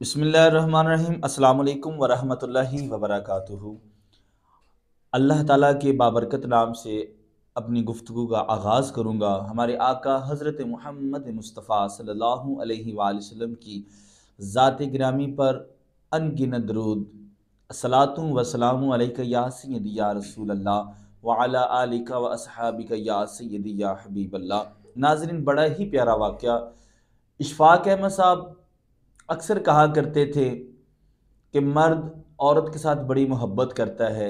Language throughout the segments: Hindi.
बिस्मिल्लाहिर्रहमानिर्रहीम। अस्सलाम वालेकुम वरहमतुल्लाहि वबरकातुहू। अल्लाह ताला के बाबरकत नाम से अपनी गुफ्तगू का आगाज़ करूँगा। हमारे आका हज़रत मुहम्मद मुस्तफ़ा सल्लल्लाहु अलैहि वसल्लम की ज़ात गिरामी पर अनगिनत दरूद। अस्सलातु व सलामु अलैका या सय्यदी या रसूल अल्लाह व अला आलिका व अस्हाबिका या सय्यदी या हबीब अल्लाह। नाज़रीन, बड़ा ही प्यारा वाक़या। इशफ़ाक़ अहमद साहब अक्सर कहा करते थे कि मर्द औरत के साथ बड़ी मोहब्बत करता है,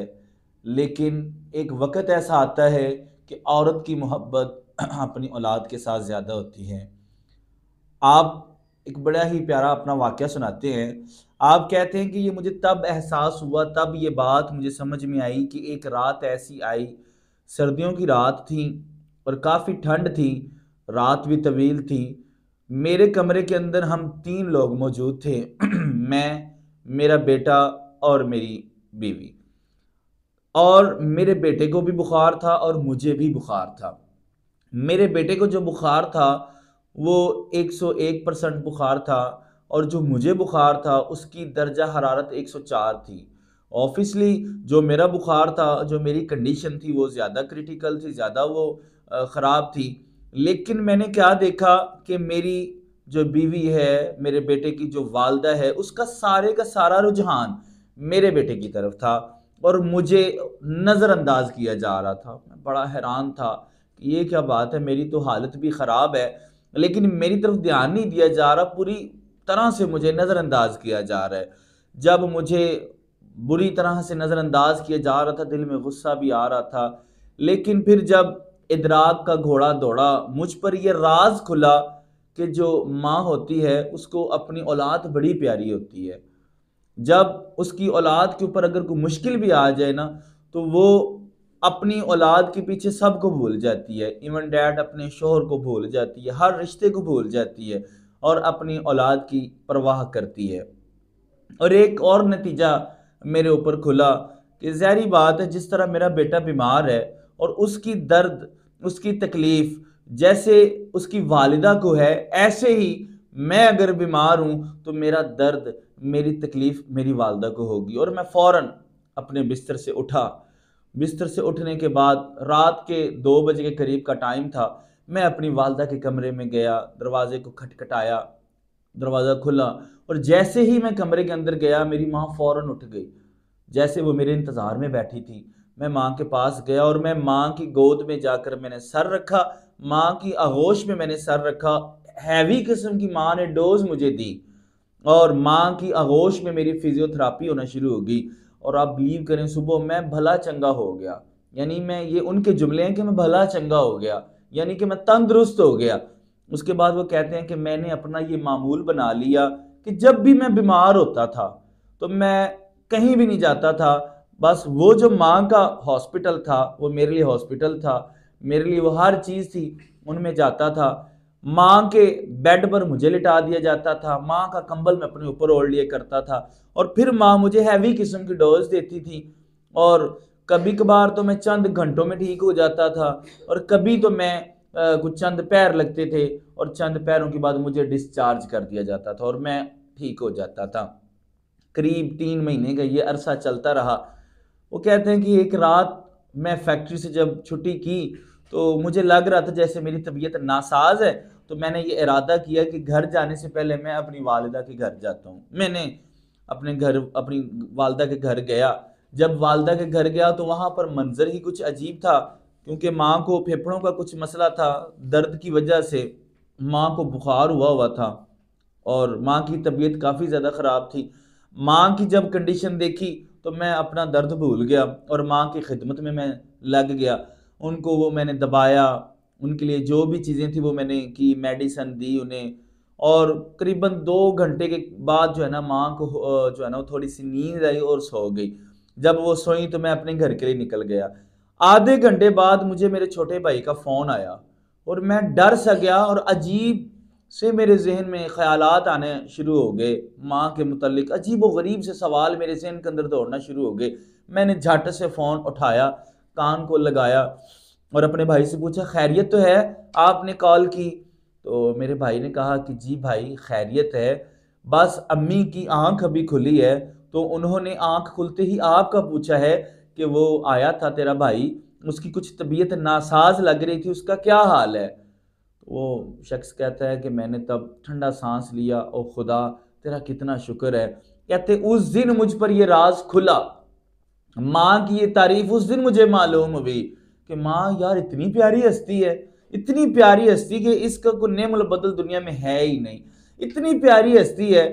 लेकिन एक वक़्त ऐसा आता है कि औरत की मोहब्बत अपनी औलाद के साथ ज़्यादा होती है। आप एक बड़ा ही प्यारा अपना वाक़या सुनाते हैं। आप कहते हैं कि ये मुझे तब एहसास हुआ, तब ये बात मुझे समझ में आई कि एक रात ऐसी आई, सर्दियों की रात थी और काफ़ी ठंड थी, रात भी तवील थी। मेरे कमरे के अंदर हम 3 लोग मौजूद थे मैं, मेरा बेटा और मेरी बीवी। और मेरे बेटे को भी बुखार था और मुझे भी बुखार था। मेरे बेटे को जो बुखार था वो 101% बुखार था और जो मुझे बुखार था उसकी दर्जा हरारत 104 थी। ऑब्वियसली जो मेरा बुखार था, जो मेरी कंडीशन थी वो ज़्यादा क्रिटिकल थी, ज़्यादा वो ख़राब थी। लेकिन मैंने क्या देखा कि मेरी जो बीवी है, मेरे बेटे की जो वालिदा है, उसका सारे का सारा रुझान मेरे बेटे की तरफ था और मुझे नज़रअंदाज किया जा रहा था। मैं बड़ा हैरान था कि ये क्या बात है, मेरी तो हालत भी ख़राब है, लेकिन मेरी तरफ ध्यान नहीं दिया जा रहा, पूरी तरह से मुझे नज़रअंदाज किया जा रहा है। जब मुझे बुरी तरह से नज़रअंदाज किया जा रहा था, दिल में गुस्सा भी आ रहा था, लेकिन फिर जब इदराक का घोड़ा दौड़ा, मुझ पर यह राज खुला कि जो माँ होती है उसको अपनी औलाद बड़ी प्यारी होती है। जब उसकी औलाद के ऊपर अगर कोई मुश्किल भी आ जाए ना, तो वो अपनी औलाद के पीछे सबको भूल जाती है। इवन डैड अपने शोहर को भूल जाती है, हर रिश्ते को भूल जाती है और अपनी औलाद की परवाह करती है। और एक और नतीजा मेरे ऊपर खुला कि ज़ाहिर बात है, जिस तरह मेरा बेटा बीमार है और उसकी दर्द, उसकी तकलीफ़ जैसे उसकी वालिदा को है, ऐसे ही मैं अगर बीमार हूँ तो मेरा दर्द, मेरी तकलीफ़ मेरी वालिदा को होगी। और मैं फ़ौरन अपने बिस्तर से उठा। बिस्तर से उठने के बाद रात के 2 बजे के करीब का टाइम था। मैं अपनी वालिदा के कमरे में गया, दरवाज़े को खटखटाया, दरवाज़ा खुला और जैसे ही मैं कमरे के अंदर गया, मेरी माँ फ़ौरन उठ गई। जैसे वो मेरे इंतज़ार में बैठी थी। मैं माँ के पास गया और मैं माँ की गोद में जाकर मैंने सर रखा, माँ की आगोश में मैंने सर रखा। हैवी किस्म की माँ ने डोज़ मुझे दी और माँ की आगोश में मेरी फ़िज़ियोथेरेपी होना शुरू हो गई और आप बिलीव करें, सुबह मैं भला चंगा हो गया। यानी मैं, ये उनके जुमले हैं कि मैं भला चंगा हो गया, यानी कि मैं तंदुरुस्त हो गया। उसके बाद वो कहते हैं कि मैंने अपना ये मामूल बना लिया कि जब भी मैं बीमार होता था, तो मैं कहीं भी नहीं जाता था। बस वो जो माँ का हॉस्पिटल था, वो मेरे लिए हॉस्पिटल था, मेरे लिए वो हर चीज़ थी, उनमें जाता था। माँ के बेड पर मुझे लिटा दिया जाता था, माँ का कंबल मैं अपने ऊपर ओढ़ लिया करता था और फिर माँ मुझे हैवी किस्म की डोज़ देती थी और कभी-कभार तो मैं चंद घंटों में ठीक हो जाता था और कभी तो मैं कुछ चंद पैर लगते थे और चंद पैरों के बाद मुझे डिस्चार्ज कर दिया जाता था और मैं ठीक हो जाता था। करीब 3 महीने का ये अरसा चलता रहा। वो कहते हैं कि एक रात मैं फैक्ट्री से जब छुट्टी की, तो मुझे लग रहा था जैसे मेरी तबीयत नासाज़ है, तो मैंने ये इरादा किया कि घर जाने से पहले मैं अपनी वालिदा के घर जाता हूँ। मैंने अपनी वालिदा के घर गया। जब वालिदा के घर गया तो वहाँ पर मंज़र ही कुछ अजीब था, क्योंकि माँ को फेफड़ों का कुछ मसला था, दर्द की वजह से माँ को बुखार हुआ हुआ था और माँ की तबीयत काफ़ी ज़्यादा ख़राब थी। माँ की जब कंडीशन देखी तो मैं अपना दर्द भूल गया और माँ की खिदमत में मैं लग गया। उनको वो मैंने दबाया, उनके लिए जो भी चीज़ें थी वो मैंने की, मेडिसिन दी उन्हें और करीबन 2 घंटे के बाद जो है ना, माँ को जो है ना वो थोड़ी-सी नींद आई और सो गई। जब वो सोईं तो मैं अपने घर के लिए निकल गया। आधे घंटे बाद मुझे मेरे छोटे भाई का फ़ोन आया और मैं डर सा गया और अजीब से मेरे ज़हन में ख़यालात आने शुरू हो गए। माँ के मुतल्लिक़ अजीब-ओ-ग़रीब से सवाल मेरे ज़हन के अंदर दौड़ना शुरू हो गए। मैंने झट से फ़ोन उठाया, कान को लगाया और अपने भाई से पूछा, खैरियत तो है? आपने कॉल की? तो मेरे भाई ने कहा कि जी भाई, खैरियत है। बस अम्मी की आंख अभी खुली है, तो उन्होंने आंख खुलते ही आपका पूछा है कि वो आया था तेरा भाई, उसकी कुछ तबीयत नासाज लग रही थी, उसका क्या हाल है। वो शख्स कहता है कि मैंने तब ठंडा सांस लिया, ओ खुदा तेरा कितना शुक्र है। कहते उस दिन मुझ पर ये राज खुला, माँ की ये तारीफ उस दिन मुझे मालूम हुई कि माँ यार इतनी प्यारी हस्ती है, इतनी प्यारी हस्ती कि इसका कोई नेमल बदल दुनिया में है ही नहीं। इतनी प्यारी हस्ती है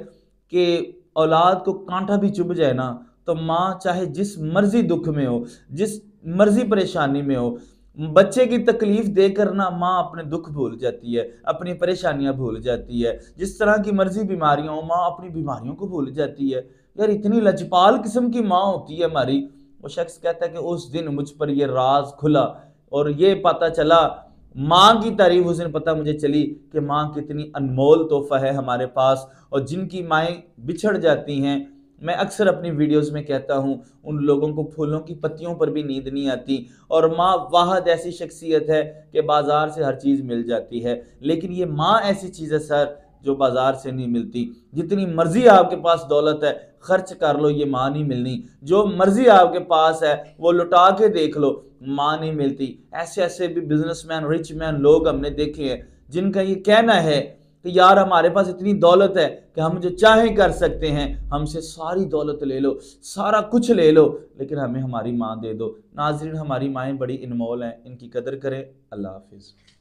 कि औलाद को कांटा भी चुभ जाए ना, तो माँ चाहे जिस मर्जी दुख में हो, जिस मर्जी परेशानी में हो, बच्चे की तकलीफ देकर ना माँ अपने दुख भूल जाती है, अपनी परेशानियां भूल जाती है। जिस तरह की मर्जी बीमारियां हो, माँ अपनी बीमारियों को भूल जाती है। यार इतनी लजपाल किस्म की माँ होती है हमारी। वो शख्स कहता है कि उस दिन मुझ पर यह राज खुला और ये पता चला, माँ की तारीफ उस दिन पता मुझे चली कि माँ कितनी अनमोल तोहफा है हमारे पास। और जिनकी माएँ बिछड़ जाती हैं, मैं अक्सर अपनी वीडियोस में कहता हूँ, उन लोगों को फूलों की पत्तियों पर भी नींद नहीं आती। और माँ वाहद ऐसी शख्सियत है कि बाजार से हर चीज़ मिल जाती है, लेकिन ये माँ ऐसी चीज़ है सर जो बाजार से नहीं मिलती। जितनी मर्जी आपके पास दौलत है खर्च कर लो, ये माँ नहीं मिलनी। जो मर्जी आपके पास है वो लुटा के देख लो, माँ नहीं मिलती। ऐसे ऐसे भी बिजनेसमैन, रिच मैन लोग हमने देखे हैं जिनका ये कहना है कि यार हमारे पास इतनी दौलत है कि हम जो चाहें कर सकते हैं, हमसे सारी दौलत ले लो, सारा कुछ ले लो, लेकिन हमें हमारी माँ दे दो। नाज़रीन, हमारी माएँ बड़ी अनमोल हैं, इनकी कदर करें। अल्लाह हाफिज़।